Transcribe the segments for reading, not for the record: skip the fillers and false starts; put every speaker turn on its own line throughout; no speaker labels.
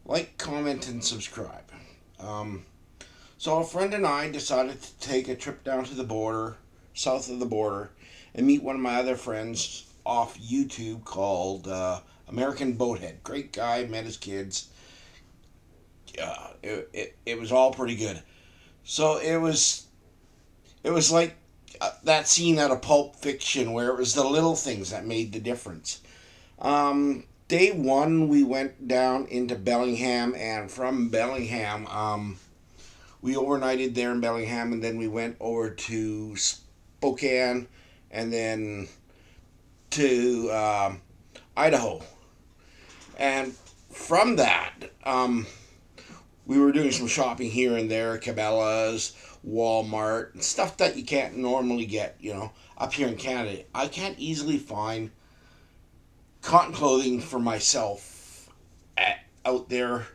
Like, comment, and subscribe. Um, so a friend and I decided to take a trip down to the border, south of the border, and meet one of my other friends off YouTube called American Boathead. Great guy, met his kids. It was all pretty good. So it was like that scene out of Pulp Fiction where it was the little things that made the difference. Day one, we went down into Bellingham, and from Bellingham, we overnighted there in Bellingham, and then we went over to Spokane, and then to Idaho. And from that, we were doing some shopping here and there, Cabela's, Walmart, stuff that you can't normally get, up here in Canada. I can't easily find cotton clothing for myself out there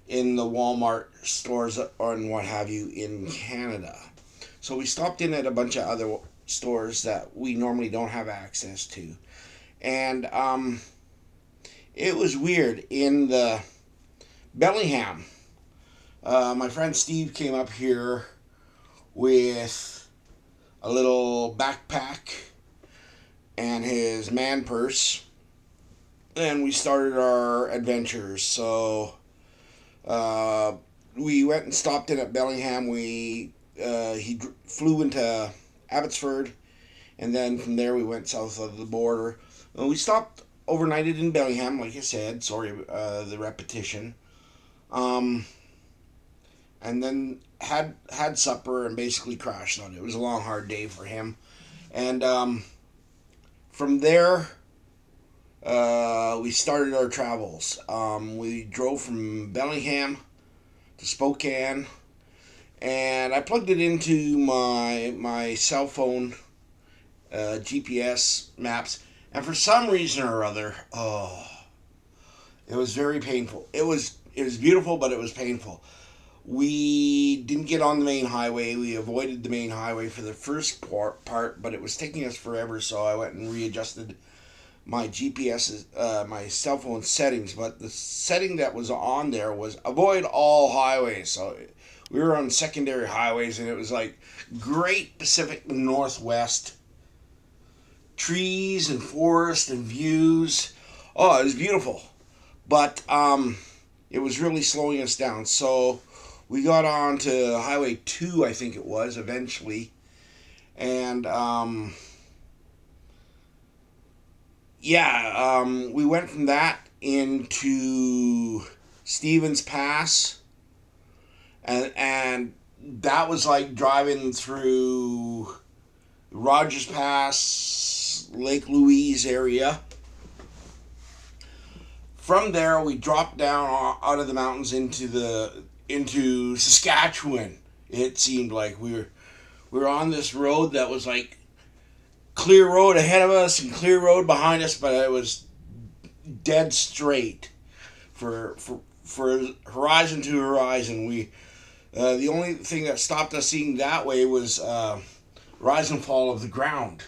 in the Walmart stores or and what have you in Canada. So we stopped in at a bunch of other stores that we normally don't have access to. And it was weird. In the Bellingham, my friend Steve came up here with a little backpack and his man purse, and we started our adventures. So we went and stopped in at Bellingham. He flew into Abbotsford, and then from there we went south of the border. And we stopped overnighted in Bellingham, like I said. Sorry, the repetition. Um, and then had supper and basically crashed on it. It was a long, hard day for him. And from there, we started our travels. We drove from Bellingham to Spokane, and I plugged it into my cell phone GPS maps, and for some reason or other, it was very painful. It was beautiful, but it was painful. We didn't get on the main highway. We avoided the main highway for the first part, but it was taking us forever. So I went and readjusted my GPS, my cell phone settings. But the setting that was on there was avoid all highways. So we were on secondary highways, and it was like Great Pacific Northwest, trees and forest and views. Oh, it was beautiful, but it was really slowing us down. So we got on to Highway 2, I think it was, eventually. And yeah, we went from that into Stevens Pass. And that was like driving through Rogers Pass, Lake Louise area. From there, we dropped down out of the mountains into Saskatchewan. It seemed like we were on this road that was like clear road ahead of us and clear road behind us, but it was dead straight for horizon to horizon. We The only thing that stopped us seeing that way was rise and fall of the ground.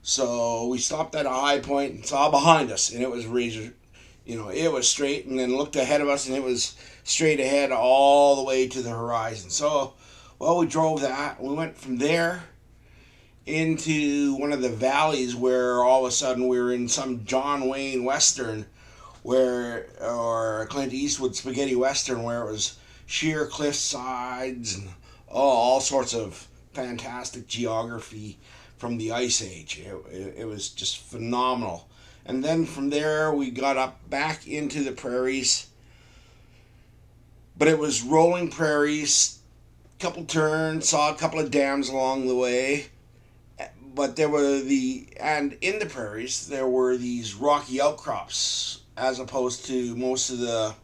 So we stopped at a high point and saw behind us, and it was razor, it was straight, and then looked ahead of us, and it was straight ahead all the way to the horizon. So, well, we drove that. We went from there into one of the valleys where all of a sudden we were in some John Wayne Western, or Clint Eastwood spaghetti Western, where it was sheer cliff sides and all sorts of fantastic geography from the Ice Age. It was just phenomenal. And then from there, we got up back into the prairies, but it was rolling prairies, couple turns, saw a couple of dams along the way. But and in the prairies, there were these rocky outcrops, as opposed to most of the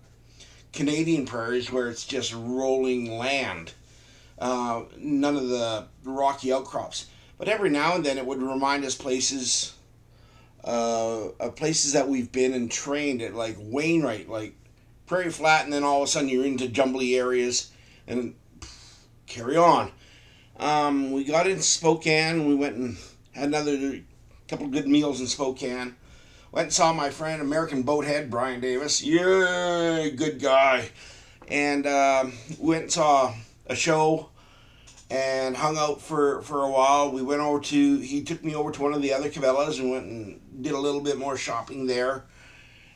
Canadian prairies where it's just rolling land. None of the rocky outcrops. But every now and then it would remind us of places that we've been and trained at, like Wainwright, like Prairie Flat, and then all of a sudden you're into jumbly areas and carry on. We got into Spokane. We went and had another couple of good meals in Spokane. Went and saw my friend, American Boathead, Brian Davis. Yeah, good guy. And went and saw a show and hung out for a while. He took me over to one of the other Cabela's and went and did a little bit more shopping there.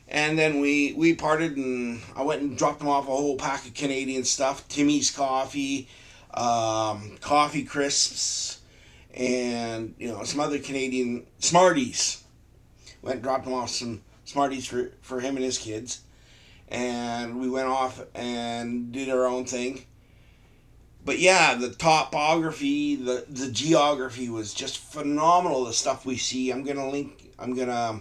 And then we parted, and I went and dropped him off a whole pack of Canadian stuff. Timmy's coffee, coffee crisps, and some other Canadian Smarties. Went and dropped him off some Smarties for him and his kids. And we went off and did our own thing. But yeah, the topography, the geography was just phenomenal. The stuff we see. I'm gonna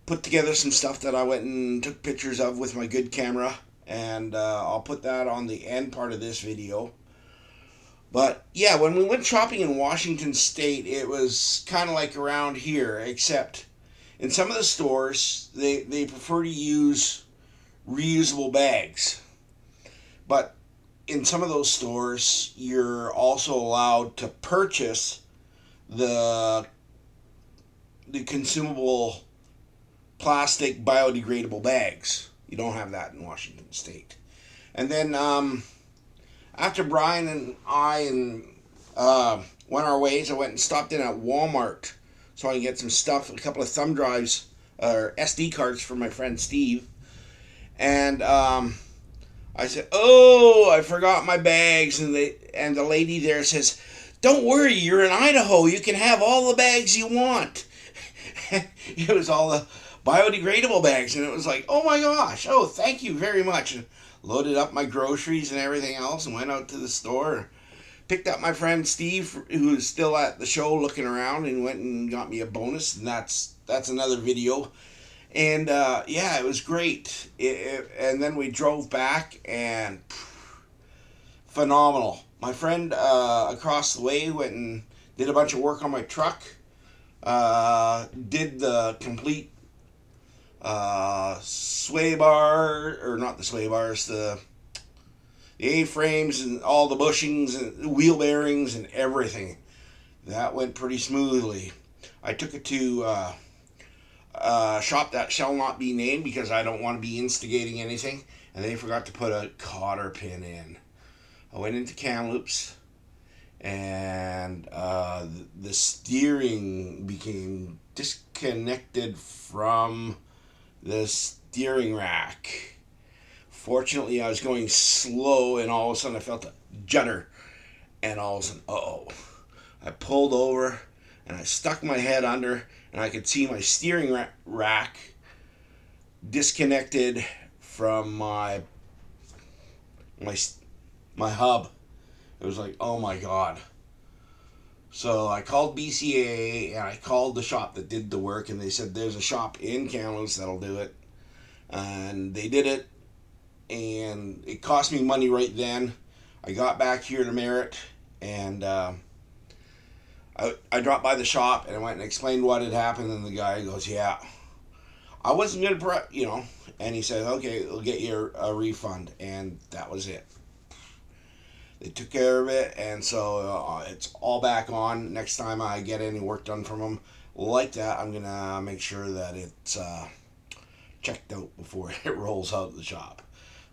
put together some stuff that I went and took pictures of with my good camera, and I'll put that on the end part of this video. But yeah, when we went shopping in Washington State, it was kind of like around here, except in some of the stores, they prefer to use reusable bags. But in some of those stores, you're also allowed to purchase the consumable plastic biodegradable bags. You don't have that in Washington State. And then after Brian and I went our ways, I went and stopped in at Walmart so I can get some stuff, a couple of thumb drives or SD cards for my friend Steve. And I said, "Oh, I forgot my bags," and the lady there says, "Don't worry, you're in Idaho. You can have all the bags you want." It was all the biodegradable bags, and it was like, "Oh my gosh! Oh, thank you very much." And loaded up my groceries and everything else, and went out to the store. Picked up my friend Steve, who was still at the show looking around, and went and got me a bonus, and that's another video. And yeah, it was great. And then we drove back, and phenomenal. My friend across the way went and did a bunch of work on my truck. Did the complete sway bar, or not the sway bars, the A-frames and all the bushings and wheel bearings and everything. That went pretty smoothly. I took it to a shop that shall not be named because I don't want to be instigating anything, and they forgot to put a cotter pin in. I went into Kamloops, and the steering became disconnected from the steering rack. Fortunately, I was going slow, and all of a sudden I felt a judder, and all of a sudden, uh-oh. I pulled over, and I stuck my head under, and I could see my steering rack disconnected from my hub. It was like, oh my God. So I called BCA, and I called the shop that did the work, and they said there's a shop in Kamloops that'll do it. And they did it, and it cost me money right then. I got back here to Merritt, and I dropped by the shop, and I went and explained what had happened, and the guy goes, "Yeah, I wasn't going to, and he said, okay, we'll get you a refund," and that was it. They took care of it, and so it's all back on. Next time I get any work done from them like that, I'm going to make sure that it's checked out before it rolls out of the shop.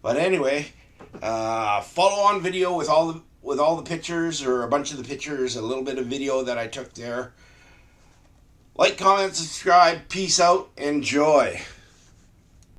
But anyway, follow on video with all the pictures, or a bunch of the pictures, a little bit of video that I took there. Like, comment, subscribe, peace out, enjoy.